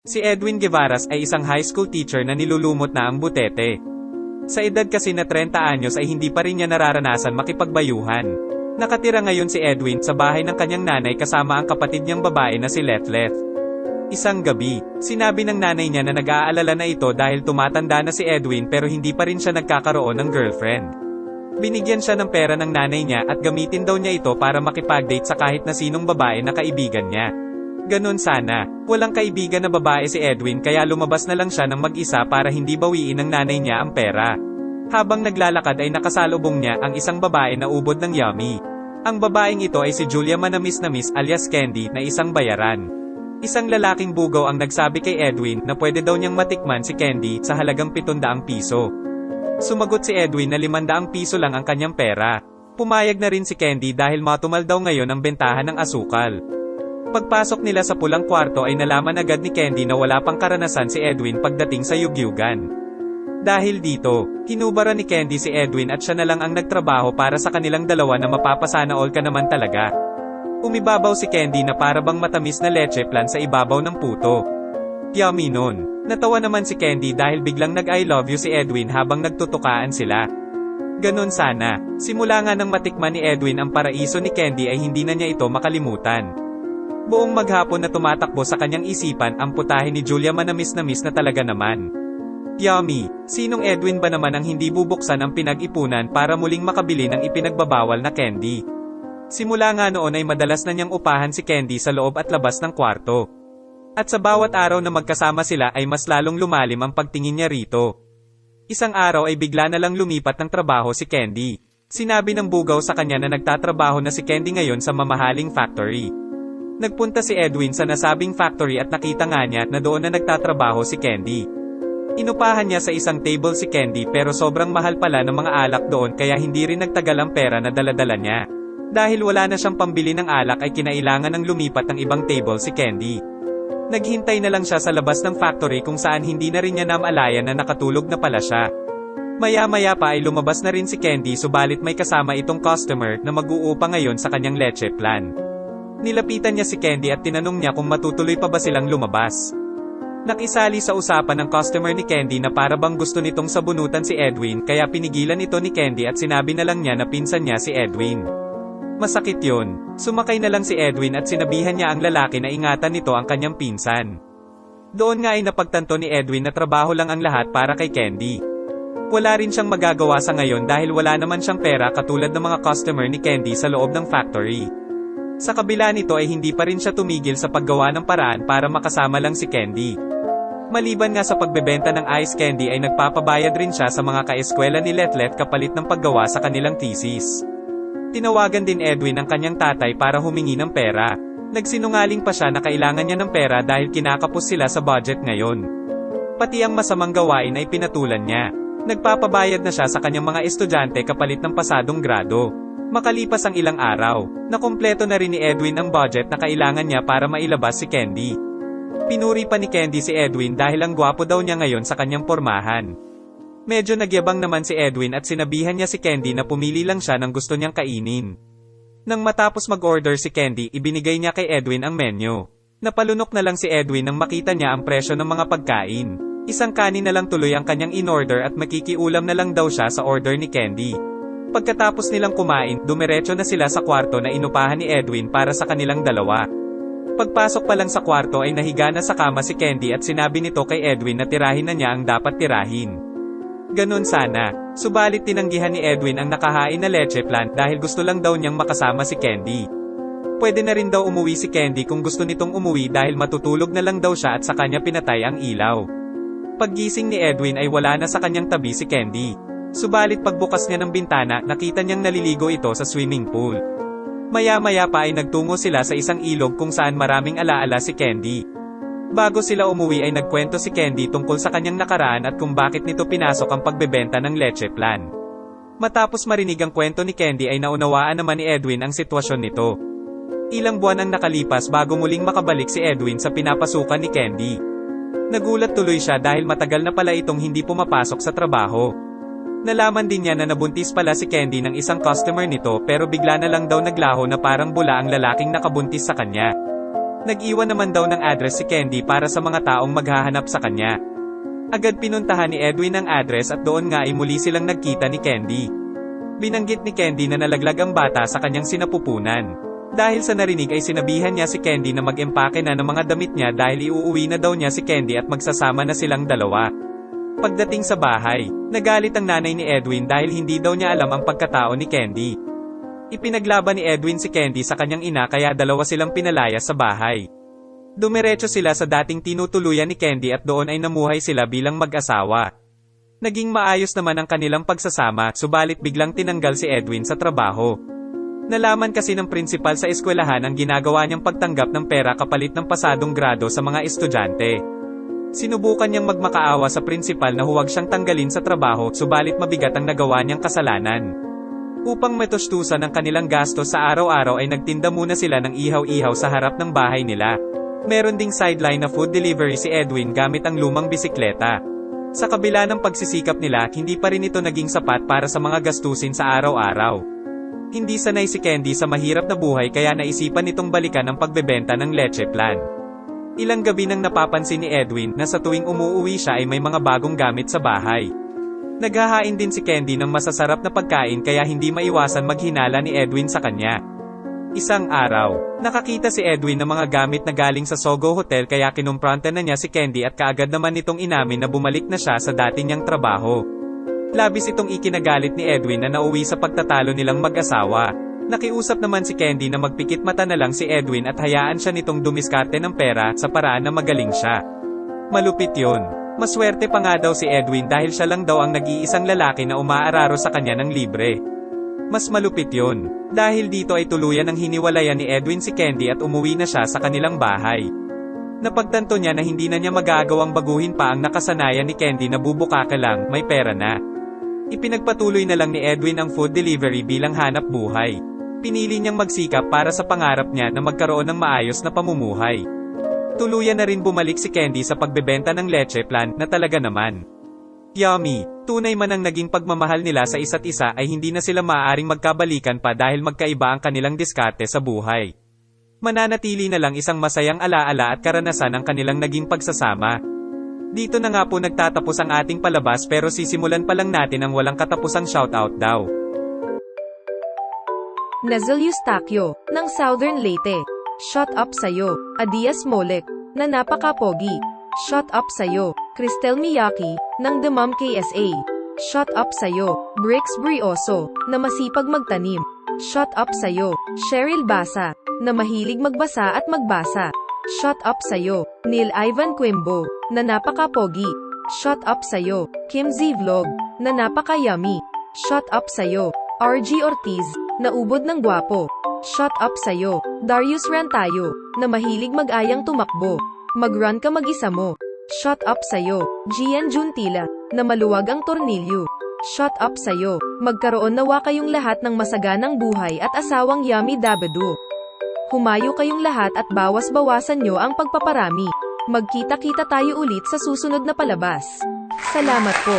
Si Edwin Guevaras ay isang high school teacher na nilulumot na ang butete. Sa edad kasi na 30 anyos ay hindi pa rin niya nararanasan makipagbayuhan. Nakatira ngayon si Edwin sa bahay ng kanyang nanay kasama ang kapatid niyang babae na si Letlet. Isang gabi, sinabi ng nanay niya na nag-aalala na ito dahil tumatanda na si Edwin pero hindi pa rin siya nagkakaroon ng girlfriend. Binigyan siya ng pera ng nanay niya at gamitin daw niya ito para makipag-date sa kahit na sinong babae na kaibigan niya. Ganon sana, walang kaibigan na babae si Edwin kaya lumabas na lang siya ng mag-isa para hindi bawiin ng nanay niya ang pera. Habang naglalakad ay nakasalubong niya ang isang babae na ubod ng yummy. Ang babaeng ito ay si Julia Manamis Namis alias Candy na isang bayaran. Isang lalaking bugaw ang nagsabi kay Edwin na pwede daw niyang matikman si Candy sa halagang 700 piso. Sumagot si Edwin na 500 piso lang ang kanyang pera. Pumayag na rin si Candy dahil matumal daw ngayon ang bentahan ng asukal. Pagpasok nila sa pulang kwarto ay nalaman agad ni Candy na wala pang karanasan si Edwin pagdating sa yugyugan. Dahil dito, hinubara ni Candy si Edwin at siya na lang ang nagtrabaho para sa kanilang dalawa na mapapasana all ka naman talaga. Umibabaw si Candy na para bang matamis na leche plan sa ibabaw ng puto. Yummy nun. Natawa naman si Candy dahil biglang nag-I love you si Edwin habang nagtutukaan sila. Ganon sana, simula nga nang matikman ni Edwin ang paraiso ni Candy ay hindi na niya ito makalimutan. Buong maghapon na tumatakbo sa kanyang isipan ang putahe ni Julia Manamis-namis na talaga naman. Yummy, sinong Edwin ba naman ang hindi bubuksan ang pinag-ipunan para muling makabili ng ipinagbabawal na candy? Simula nga noon ay madalas na niyang upahan si Candy sa loob at labas ng kwarto. At sa bawat araw na magkasama sila ay mas lalong lumalim ang pagtingin niya rito. Isang araw ay bigla na lang lumipat ng trabaho si Candy. Sinabi ng bugaw sa kanya na nagtatrabaho na si Candy ngayon sa mamahaling factory. Nagpunta si Edwin sa nasabing factory at nakita nga niya na doon na nagtatrabaho si Candy. Inupahan niya sa isang table si Candy pero sobrang mahal pala ng mga alak doon kaya hindi rin nagtagal ang pera na daladala niya. Dahil wala na siyang pambili ng alak ay kinailangan ng lumipat ng ibang table si Candy. Naghintay na lang siya sa labas ng factory kung saan hindi na rin niya namalayan na nakatulog na pala siya. Maya-maya pa ay lumabas na rin si Candy subalit may kasama itong customer na mag-uupa ngayon sa kanyang leche plan. Nilapitan niya si Candy at tinanong niya kung matutuloy pa ba silang lumabas. Nakisali sa usapan ng customer ni Candy na para bang gusto nitong sabunutan si Edwin kaya pinigilan ito ni Candy at sinabi na lang niya na pinsan niya si Edwin. Masakit yun. Sumakay na lang si Edwin at sinabihan niya ang lalaki na ingatan nito ang kanyang pinsan. Doon nga ay napagtanto ni Edwin na trabaho lang ang lahat para kay Candy. Wala rin siyang magagawa sa ngayon dahil wala naman siyang pera katulad ng mga customer ni Candy sa loob ng factory. Sa kabila nito ay hindi pa rin siya tumigil sa paggawa ng paraan para makasama lang si Candy. Maliban nga sa pagbebenta ng ice candy ay nagpapabayad rin siya sa mga kaeskwela ni Letlet kapalit ng paggawa sa kanilang thesis. Tinawagan din Edwin ang kanyang tatay para humingi ng pera. Nagsinungaling pa siya na kailangan niya ng pera dahil kinakapos sila sa budget ngayon. Pati ang masamang gawain ay pinatulan niya. Nagpapabayad na siya sa kanyang mga estudyante kapalit ng pasadong grado. Makalipas ang ilang araw, nakumpleto na rin ni Edwin ang budget na kailangan niya para mailabas si Candy. Pinuri pa ni Candy si Edwin dahil ang gwapo daw niya ngayon sa kanyang pormahan. Medyo nagyabang naman si Edwin at sinabihan niya si Candy na pumili lang siya ng gusto niyang kainin. Nang matapos mag-order si Candy, ibinigay niya kay Edwin ang menu. Napalunok na lang si Edwin nang makita niya ang presyo ng mga pagkain. Isang kanin na lang tuloy ang kanyang in-order at makikiulam na lang daw siya sa order ni Candy. Pagkatapos nilang kumain, dumiretso na sila sa kwarto na inupahan ni Edwin para sa kanilang dalawa. Pagpasok pa lang sa kwarto ay nahiga na sa kama si Candy at sinabi nito kay Edwin na tirahin na niya ang dapat tirahin. Ganon sana, subalit tinanggihan ni Edwin ang nakahain na leche plan dahil gusto lang daw niyang makasama si Candy. Pwede na rin daw umuwi si Candy kung gusto nitong umuwi dahil matutulog na lang daw siya at sa kanya pinatay ang ilaw. Paggising ni Edwin ay wala na sa kanyang tabi si Candy. Subalit pagbukas niya ng bintana, nakita niyang naliligo ito sa swimming pool. Maya-maya pa ay nagtungo sila sa isang ilog kung saan maraming alaala si Candy. Bago sila umuwi ay nagkwento si Candy tungkol sa kanyang nakaraan at kung bakit nito pinasok ang pagbebenta ng leche plan. Matapos marinig ang kwento ni Candy ay naunawaan naman ni Edwin ang sitwasyon nito. Ilang buwan ang nakalipas bago muling makabalik si Edwin sa pinapasukan ni Candy. Nagulat tuloy siya dahil matagal na pala itong hindi pumapasok sa trabaho. Nalaman din niya na nabuntis pala si Candy ng isang customer nito pero bigla na lang daw naglaho na parang bula ang lalaking nakabuntis sa kanya. Nag-iwan naman daw ng address si Candy para sa mga taong maghahanap sa kanya. Agad pinuntahan ni Edwin ang address at doon nga ay muli silang nagkita ni Candy. Binanggit ni Candy na nalaglag ang bata sa kanyang sinapupunan. Dahil sa narinig ay sinabihan niya si Candy na mag-empake na ng mga damit niya dahil iuuwi na daw niya si Candy at magsasama na silang dalawa. Pagdating sa bahay, nagalit ang nanay ni Edwin dahil hindi daw niya alam ang pagkatao ni Candy. Ipinaglaban ni Edwin si Candy sa kanyang ina kaya dalawa silang pinalaya sa bahay. Dumiretso sila sa dating tinutuluyan ni Candy at doon ay namuhay sila bilang mag-asawa. Naging maayos naman ang kanilang pagsasama, subalit biglang tinanggal si Edwin sa trabaho. Nalaman kasi ng prinsipal sa eskwelahan ang ginagawa niyang pagtanggap ng pera kapalit ng pasadong grado sa mga estudyante. Sinubukan niyang magmakaawa sa prinsipal na huwag siyang tanggalin sa trabaho, subalit mabigat ang nagawa niyang kasalanan. Upang matustusan ang kanilang gastos sa araw-araw ay nagtinda muna sila ng ihaw-ihaw sa harap ng bahay nila. Meron ding sideline na food delivery si Edwin gamit ang lumang bisikleta. Sa kabila ng pagsisikap nila, hindi pa rin ito naging sapat para sa mga gastusin sa araw-araw. Hindi sanay si Candy sa mahirap na buhay kaya naisipan nitong balikan ang pagbebenta ng leche plan. Ilang gabi nang napapansin ni Edwin na sa tuwing umuuwi siya ay may mga bagong gamit sa bahay. Naghahain din si Candy ng masasarap na pagkain kaya hindi maiwasan maghinala ni Edwin sa kanya. Isang araw, nakakita si Edwin ng mga gamit na galing sa Sogo Hotel kaya kinumpronta na niya si Candy at kaagad naman nitong inamin na bumalik na siya sa dati niyang trabaho. Labis itong ikinagalit ni Edwin na nauwi sa pagtatalo nilang mag-asawa. Nakiusap naman si Candy na magpikit mata na lang si Edwin at hayaan siya nitong dumiskarte ng pera sa paraan na magaling siya. Malupit yun. Maswerte pa nga daw si Edwin dahil siya lang daw ang nag-iisang lalaki na umaararo sa kanya ng libre. Mas malupit yun, dahil dito ay tuluyan ang hiniwalayan ni Edwin si Candy at umuwi na siya sa kanilang bahay. Napagtanto niya na hindi na niya magagawang baguhin pa ang nakasanayan ni Candy na bubukaka lang, may pera na. Ipinagpatuloy na lang ni Edwin ang food delivery bilang hanap buhay. Pinili niyang magsikap para sa pangarap niya na magkaroon ng maayos na pamumuhay. Tuluyan na rin bumalik si Candy sa pagbebenta ng leche plan na talaga naman yummy. Tunay man ang naging pagmamahal nila sa isa't isa ay hindi na sila maaaring magkabalikan pa dahil magkaiba ang kanilang diskarte sa buhay. Mananatili na lang isang masayang alaala at karanasan ang kanilang naging pagsasama. Dito na nga po nagtatapos ang ating palabas pero sisimulan pa lang natin ang walang katapusang shoutout daw. Nazel Eustaquio, ng Southern Leyte. Shut up sayo. Adias Molek, na napaka-pogi. Shut up sayo. Cristel Miyaki, ng The Mom KSA. Shut up sayo. Bricks Brioso, na masipag magtanim. Shut up sayo. Cheryl Basa, na mahilig magbasa at magbasa. Shut up sayo. Neil Ivan Quimbo, na napaka-pogi. Shut up sayo. Kim Z Vlog, na napaka-yummy. Shut up sayo. RG Ortiz, na ubod ng gwapo. Shut up sayo. Darius Rantayo, na mahilig mag-ayang tumakbo. Mag-run ka mag-isa mo. Shut up sayo. Gian Juntila, na maluwag ang tornilyo. Shut up sayo. Magkaroon nawa kayong lahat ng masaganang buhay at asawang yummy dabado. Humayo kayong lahat at bawas-bawasan nyo ang pagpaparami. Magkita-kita tayo ulit sa susunod na palabas. Salamat po.